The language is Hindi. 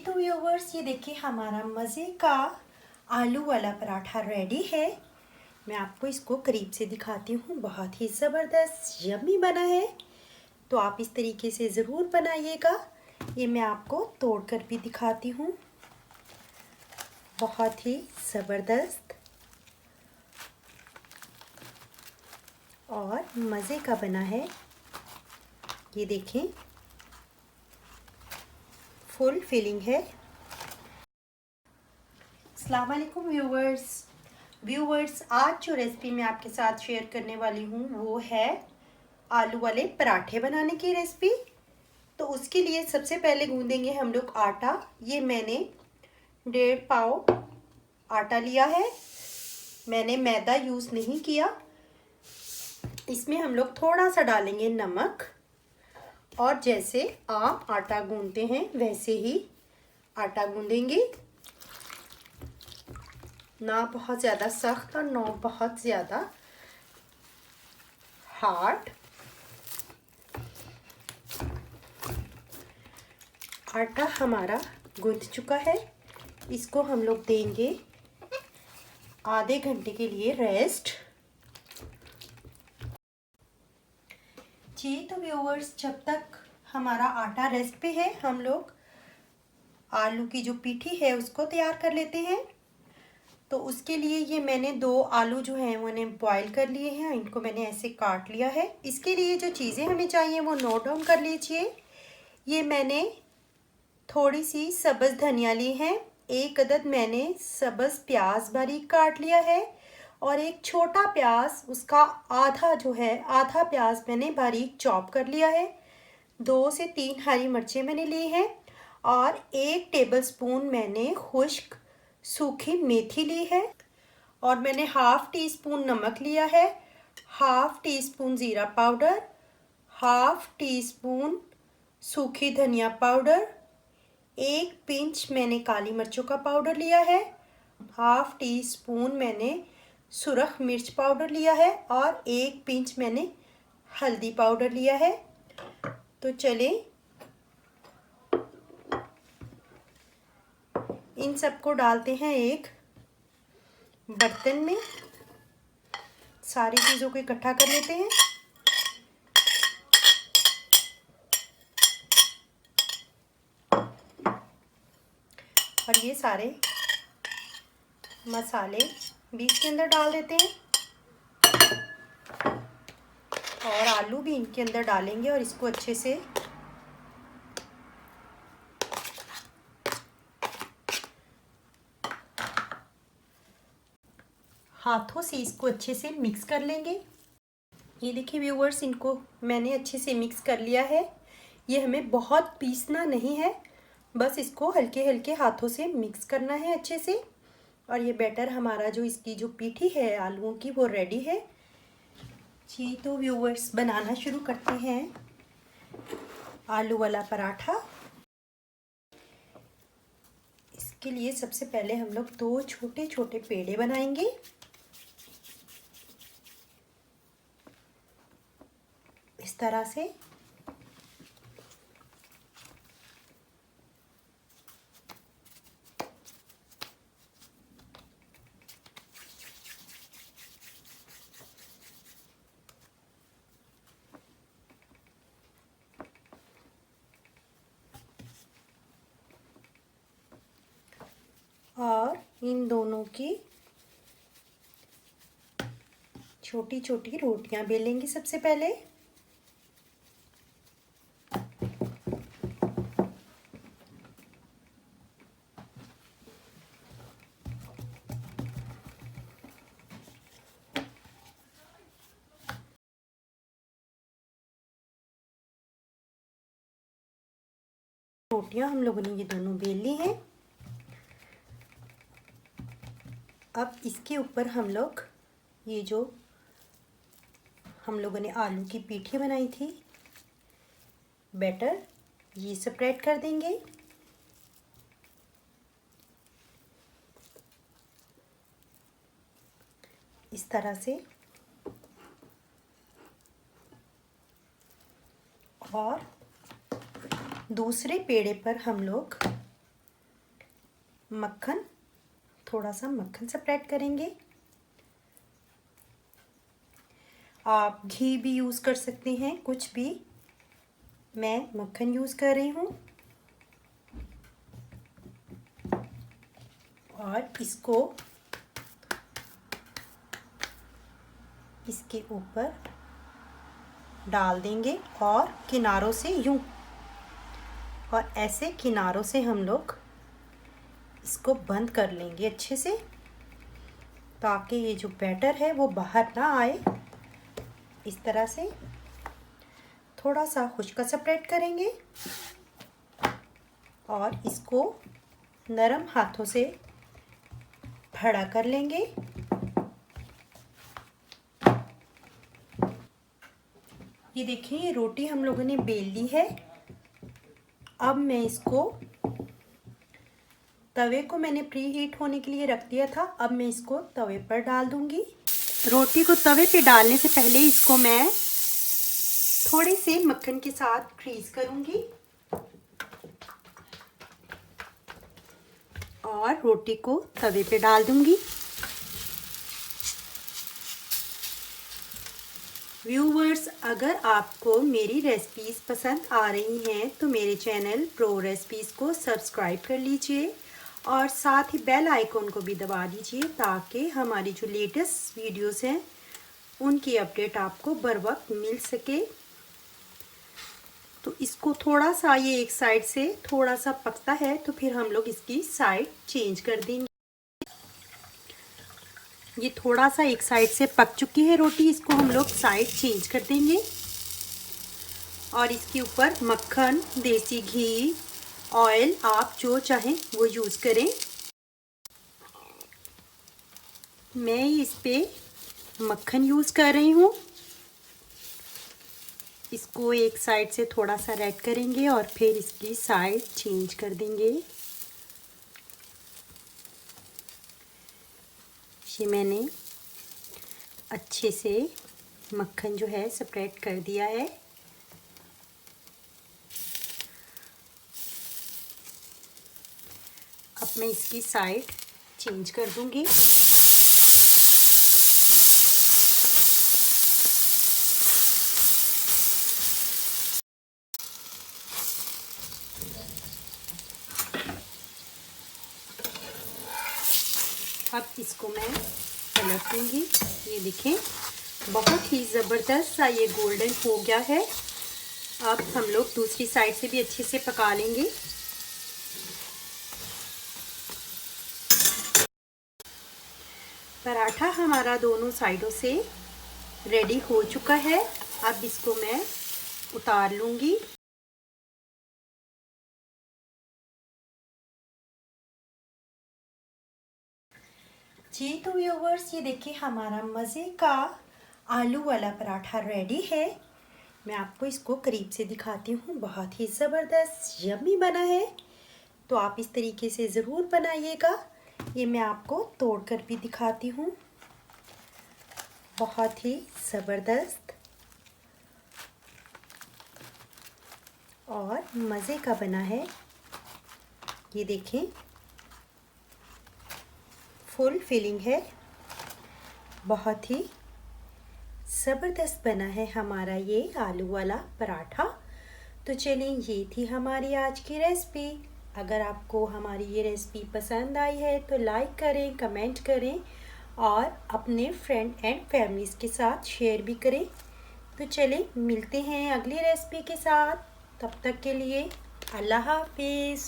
तो व्यूवर्स, ये देखिए हमारा मज़े का आलू वाला पराठा रेडी है। मैं आपको इसको करीब से दिखाती हूँ। बहुत ही ज़बरदस्त यम्मी बना है, तो आप इस तरीके से ज़रूर बनाइएगा। ये मैं आपको तोड़कर भी दिखाती हूँ। बहुत ही ज़बरदस्त और मज़े का बना है। ये देखें, फुल फिलिंग है। अस्सलाम वालेकुम व्यूवर्स, आज जो रेसिपी मैं आपके साथ शेयर करने वाली हूँ वो है आलू वाले पराठे बनाने की रेसिपी। तो उसके लिए सबसे पहले गूंदेंगे हम लोग आटा। ये मैंने 1.5 पाव आटा लिया है। मैंने मैदा यूज़ नहीं किया। इसमें हम लोग थोड़ा सा डालेंगे नमक, और जैसे आप आटा गूंदते हैं वैसे ही आटा गूंदेंगे, ना बहुत ज़्यादा सख्त और ना बहुत ज़्यादा हार्ड। आटा हमारा गूंथ चुका है। इसको हम लोग देंगे आधे घंटे के लिए रेस्ट। जी तो व्यूअर्स, जब तक हमारा आटा रेस्ट पे है, हम लोग आलू की जो पीठी है उसको तैयार कर लेते हैं। तो उसके लिए ये मैंने 2 आलू जो हैं मैंने बॉईल कर लिए हैं। इनको मैंने ऐसे काट लिया है। इसके लिए जो चीज़ें हमें चाहिए वो नोट डाउन कर लीजिए। ये मैंने थोड़ी सी सब्ज़ धनिया ली है, 1 अदद मैंने सब्ज़ प्याज बारीक काट लिया है, और एक छोटा प्याज, उसका आधा प्याज मैंने बारीक चॉप कर लिया है। 2 से 3 हरी मिर्चें मैंने ली हैं, और 1 टेबलस्पून मैंने खुश्क सूखी मेथी ली है, और मैंने हाफ़ टी स्पून नमक लिया है, हाफ़ टी स्पून ज़ीरा पाउडर, हाफ़ टी स्पून सूखी धनिया पाउडर, 1 पिंच मैंने काली मिर्चों का पाउडर लिया है, हाफ़ टी स्पून मैंने सुरख मिर्च पाउडर लिया है, और 1 पिंच मैंने हल्दी पाउडर लिया है। तो चलें इन सबको डालते हैं एक बर्तन में। सारी चीज़ों को इकट्ठा कर लेते हैं। और ये सारे मसाले भी इसके अंदर डाल देते हैं, और आलू भी इनके अंदर डालेंगे, और इसको अच्छे से हाथों से इसको अच्छे से मिक्स कर लेंगे। ये देखिए व्यूअर्स, इनको मैंने अच्छे से मिक्स कर लिया है। ये हमें बहुत पीसना नहीं है, बस इसको हल्के हल्के हाथों से मिक्स करना है अच्छे से। और ये बैटर हमारा जो इसकी जो पीठी है आलूओं की वो रेडी है। जी तो व्यूअर्स, बनाना शुरू करते हैं आलू वाला पराठा। इसके लिए सबसे पहले हम लोग 2 छोटे छोटे पेड़े बनाएंगे। इस तरह से और इन दोनों की छोटी छोटी रोटियां बेलेंगे सबसे पहले। रोटियां हम लोगों ने ये दोनों बेल ली हैं। अब इसके ऊपर हम लोग ये जो हम लोगों ने आलू की पीठी बनाई थी बैटर, ये स्प्रेड कर देंगे। इस तरह से। और दूसरे पेड़े पर हम लोग मक्खन, थोड़ा सा मक्खन स्प्रेड करेंगे। आप घी भी यूज़ कर सकते हैं, कुछ भी, मैं मक्खन यूज़ कर रही हूँ। और इसको इसके ऊपर डाल देंगे और किनारों से यूं, और ऐसे किनारों से हम लोग इसको बंद कर लेंगे अच्छे से, ताकि ये जो बैटर है वो बाहर ना आए। इस तरह से थोड़ा सा खुश्क स्प्रेड करेंगे और इसको नरम हाथों से खड़ा कर लेंगे। ये देखिए, ये रोटी हम लोगों ने बेल ली है। अब मैं इसको, तवे को मैंने प्री हीट होने के लिए रख दिया था, अब मैं इसको तवे पर डाल दूंगी। रोटी को तवे पे डालने से पहले इसको मैं थोड़े से मक्खन के साथ ग्रीस करूंगी और रोटी को तवे पे डाल दूंगी। व्यूवर्स, अगर आपको मेरी रेसिपीज़ पसंद आ रही हैं तो मेरे चैनल प्रो रेसिपीज़ को सब्सक्राइब कर लीजिए और साथ ही बेल आइकॉन को भी दबा दीजिए, ताकि हमारी जो लेटेस्ट वीडियोस हैं उनकी अपडेट आपको बर वक्त मिल सके। तो इसको थोड़ा सा, ये एक साइड से थोड़ा सा पकता है तो फिर हम लोग इसकी साइड चेंज कर देंगे। ये थोड़ा सा एक साइड से पक चुकी है रोटी, इसको हम लोग साइड चेंज कर देंगे और इसके ऊपर मक्खन, देसी घी, ऑयल, आप जो चाहें वो यूज़ करें। मैं इस पे मक्खन यूज़ कर रही हूँ। इसको एक साइड से थोड़ा सा रेड करेंगे और फिर इसकी साइड चेंज कर देंगे। ये मैंने अच्छे से मक्खन जो है स्प्रेड कर दिया है। अब मैं इसकी साइड चेंज कर दूंगी। अब इसको मैं पलट दूंगी। ये देखें, बहुत ही ज़बरदस्त सा ये गोल्डन हो गया है। अब हम लोग दूसरी साइड से भी अच्छे से पका लेंगे। पराठा हमारा दोनों साइडों से रेडी हो चुका है। अब इसको मैं उतार लूंगी। जी तो व्यूवर्स, ये देखिए हमारा मज़े का आलू वाला पराठा रेडी है। मैं आपको इसको करीब से दिखाती हूँ। बहुत ही ज़बरदस्त यम्मी बना है, तो आप इस तरीके से ज़रूर बनाइएगा। ये मैं आपको तोड़कर भी दिखाती हूँ। बहुत ही ज़बरदस्त और मज़े का बना है। ये देखें, फुल फिलिंग है, बहुत ही ज़बरदस्त बना है हमारा ये आलू वाला पराठा। तो चलिए, ये थी हमारी आज की रेसिपी। अगर आपको हमारी ये रेसिपी पसंद आई है तो लाइक करें, कमेंट करें और अपने फ्रेंड एंड फैमिलीज़ के साथ शेयर भी करें। तो चलिए, मिलते हैं अगली रेसिपी के साथ। तब तक के लिए अल्लाह हाफिज़।